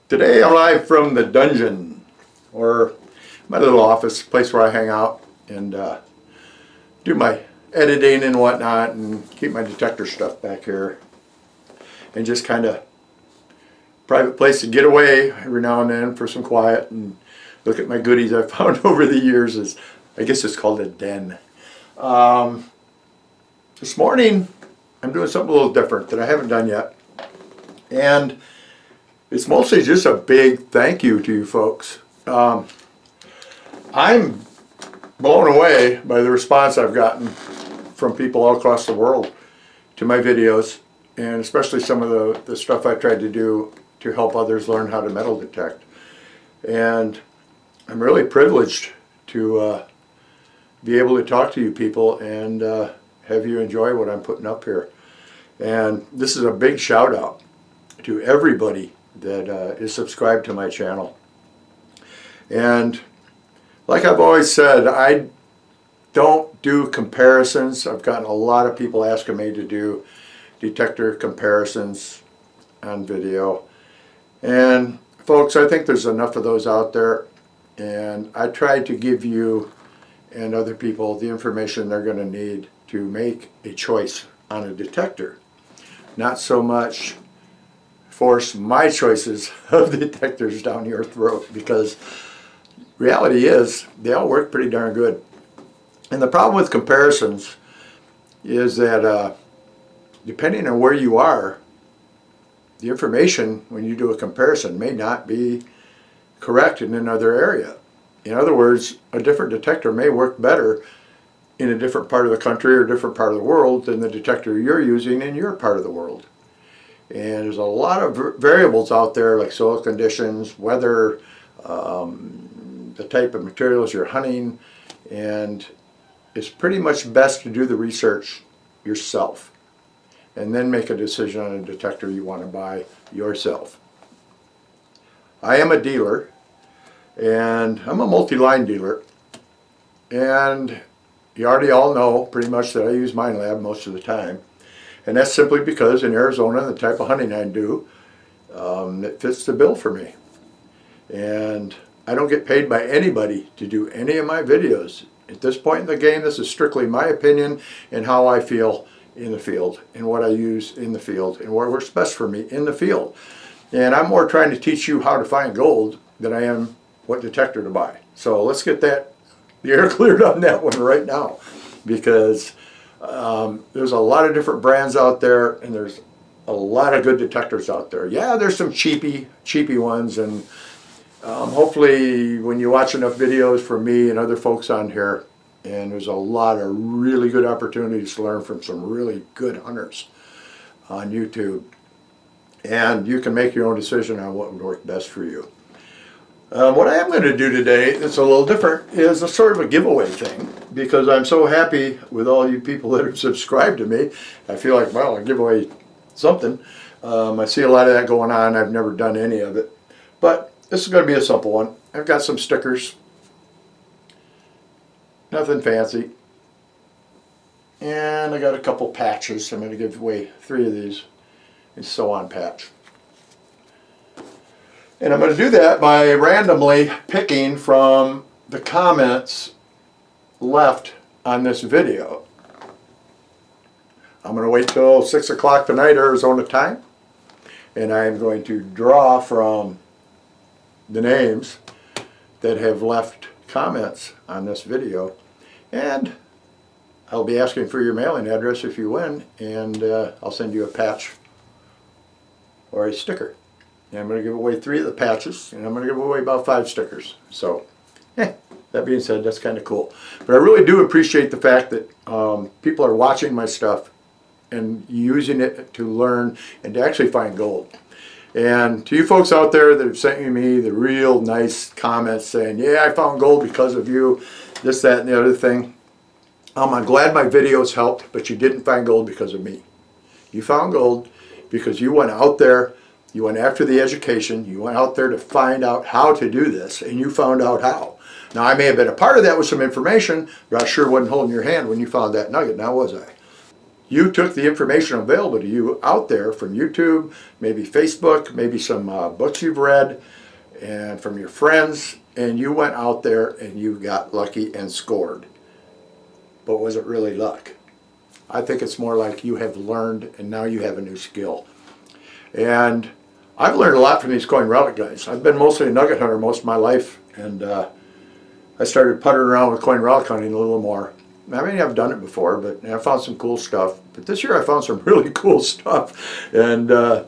Today I'm live from the dungeon, or my little office, place where I hang out and do my editing and whatnot, and keep my detector stuff back here, and just kind of private place to get away every now and then for some quiet and look at my goodies I've found over the years. I guess it's called a den. This morning I'm doing something a little different that I haven't done yet, and it's mostly just a big thank you to you folks. I'm blown away by the response I've gotten from people all across the world to my videos, and especially some of the stuff I tried to do to help others learn how to metal detect. And I'm really privileged to be able to talk to you people and have you enjoy what I'm putting up here. And this is a big shout out to everybody that is subscribed to my channel. And like I've always said, I don't do comparisons. I've gotten a lot of people asking me to do detector comparisons on video. And folks, I think there's enough of those out there, and I try to give you and other people the information they're going to need to make a choice on a detector. Not so much force my choices of detectors down your throat, because reality is they all work pretty darn good. And the problem with comparisons is that depending on where you are, the information when you do a comparison may not be correct in another area. In other words, a different detector may work better in a different part of the country or a different part of the world than the detector you're using in your part of the world. And there's a lot of variables out there, like soil conditions, weather, the type of materials you're hunting, and it's pretty much best to do the research yourself and then make a decision on a detector you want to buy yourself. I am a dealer, and I'm a multi-line dealer, and you already all know pretty much that I use MineLab most of the time. And that's simply because in Arizona, the type of hunting I do, it fits the bill for me. And I don't get paid by anybody to do any of my videos. At this point in the game, this is strictly my opinion and how I feel in the field, and what I use in the field, and what works best for me in the field. And I'm more trying to teach you how to find gold than I am what detector to buy. So let's get the air cleared on that one right now, because there's a lot of different brands out there, and there's a lot of good detectors out there. Yeah, there's some cheapy ones, and hopefully when you watch enough videos from me and other folks on here, and there's a lot of really good opportunities to learn from some really good hunters on YouTube, and you can make your own decision on what would work best for you. What I am going to do today that's a little different is a sort of a giveaway thing, because I'm so happy with all you people that have subscribed to me. I feel like, well, I give away something. I see a lot of that going on. I've never done any of it, but this is going to be a simple one. I've got some stickers, nothing fancy, and I got a couple patches. I'm going to give away 3 of these. It's sew on patch. And I'm going to do that by randomly picking from the comments left on this video. I'm going to wait till 6 o'clock tonight Arizona time, and I'm going to draw from the names that have left comments on this video, and I'll be asking for your mailing address if you win, and I'll send you a patch or a sticker. And I'm going to give away 3 of the patches, and I'm going to give away about 5 stickers. So, that being said, that's kind of cool. But I really do appreciate the fact that people are watching my stuff and using it to learn and to actually find gold. And to you folks out there that have sent me the real nice comments saying, yeah, I found gold because of you, this, that, and the other thing. I'm glad my videos helped, but you didn't find gold because of me. You found gold because you went out there. You went after the education, you went out there to find out how to do this, and you found out how. Now, I may have been a part of that with some information, but I sure wasn't holding your hand when you found that nugget, now was I? You took the information available to you out there from YouTube, maybe Facebook, maybe some books you've read, and from your friends, and you went out there and you got lucky and scored. But was it really luck? I think it's more like you have learned and now you have a new skill. And I've learned a lot from these coin relic guys. I've been mostly a nugget hunter most of my life, and I started puttering around with coin relic hunting a little more. I mean, I've done it before, but I found some cool stuff. But this year I found some really cool stuff. And the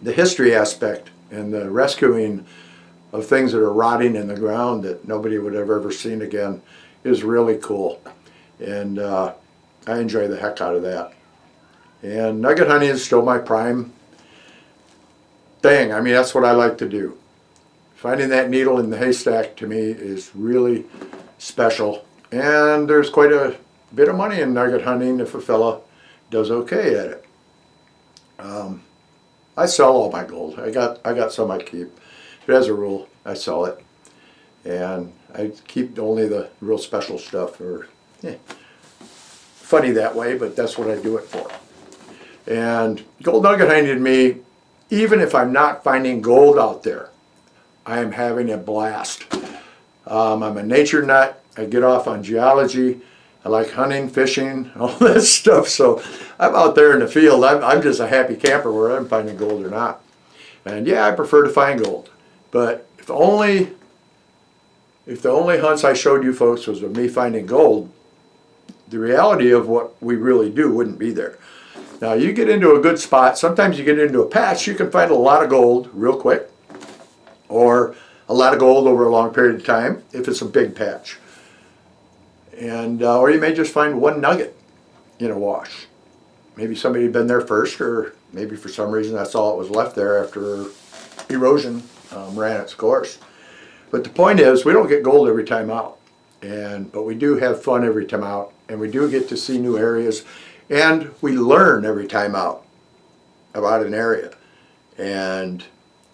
history aspect and the rescuing of things that are rotting in the ground that nobody would have ever seen again is really cool. And I enjoy the heck out of that. And nugget hunting is still my prime thing. I mean, that's what I like to do. Finding that needle in the haystack to me is really special. And there's quite a bit of money in nugget hunting if a fella does okay at it. I sell all my gold. I got some I keep. But as a rule, I sell it. And I keep only the real special stuff. Funny that way, but that's what I do it for. And gold nugget hunting to me, even if I'm not finding gold out there, I am having a blast. I'm a nature nut. I get off on geology. I like hunting, fishing, all that stuff. So I'm out there in the field. I'm just a happy camper whether I'm finding gold or not. And yeah, I prefer to find gold. But if the only hunts I showed you folks was of me finding gold, the reality of what we really do wouldn't be there. Now you get into a good spot, sometimes you get into a patch, you can find a lot of gold real quick, or a lot of gold over a long period of time if it's a big patch. And or you may just find one nugget in a wash. Maybe somebody had been there first, or maybe for some reason that's all that was left there after erosion ran its course. But the point is, we don't get gold every time out, but we do have fun every time out, and we do get to see new areas, and we learn every time out about an area. And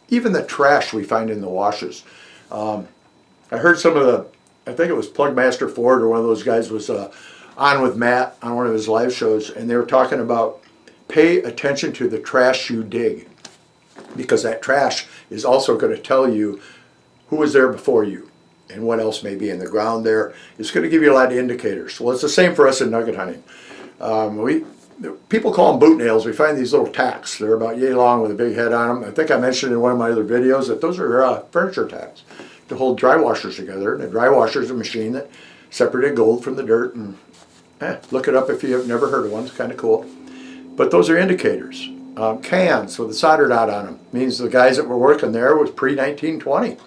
even the trash we find in the washes. I heard some of the, I think it was Plugmaster Ford or one of those guys was on with Matt on one of his live shows, and they were talking about pay attention to the trash you dig, because that trash is also going to tell you who was there before you and what else may be in the ground there. It's going to give you a lot of indicators. Well, it's the same for us in nugget hunting. People call them boot nails. We find these little tacks. They're about yay long with a big head on them. I think I mentioned in one of my other videos that those are furniture tacks to hold dry washers together. And a dry washer is a machine that separated gold from the dirt. And look it up if you have never heard of one. It's kind of cool. But those are indicators. Cans with a solder dot on them means the guys that were working there was pre-1920.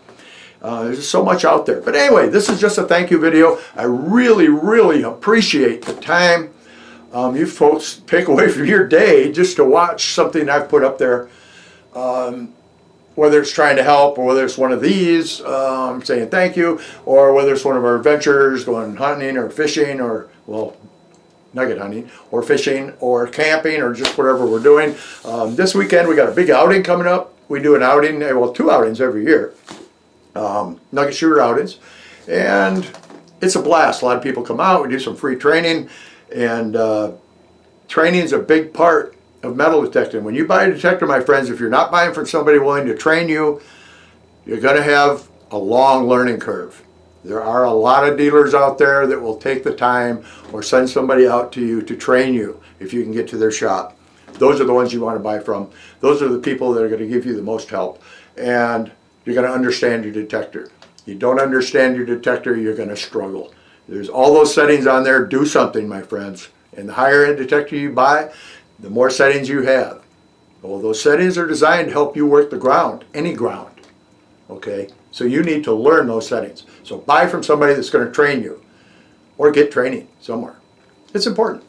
There's just so much out there. But anyway, this is just a thank you video. I really, really appreciate the time you folks take away from your day just to watch something I've put up there. Whether it's trying to help, or whether it's one of these saying thank you, or whether it's one of our adventures going hunting or fishing, or, well, nugget hunting, or fishing, or camping, or just whatever we're doing. This weekend we got a big outing coming up. We do an outing, well, 2 outings every year. Nugget shooter outings, and it's a blast. A lot of people come out. We do some free training, and training is a big part of metal detecting. When you buy a detector, my friends, if you're not buying from somebody willing to train you, you're going to have a long learning curve. There are a lot of dealers out there that will take the time or send somebody out to you to train you if you can get to their shop. Those are the ones you want to buy from. Those are the people that are going to give you the most help, and you're going to understand your detector. You don't understand your detector, you're going to struggle. There's all those settings on there. Do something, my friends. And the higher end detector you buy, the more settings you have. Well, those settings are designed to help you work the ground, any ground. Okay? So you need to learn those settings. So buy from somebody that's going to train you, or get training somewhere. It's important.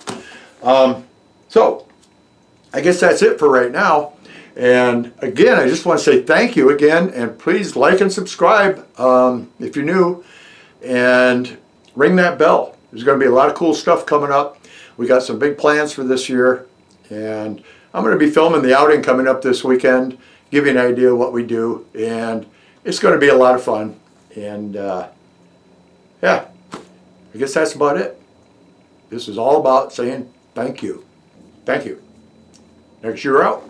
So I guess that's it for right now. And again, I just want to say thank you again, and please like and subscribe if you're new, and ring that bell. There's going to be a lot of cool stuff coming up. We got some big plans for this year, and I'm going to be filming the outing coming up this weekend, give you an idea of what we do, and it's going to be a lot of fun. And yeah, I guess that's about it. This is all about saying thank you. Thank you. Next year out.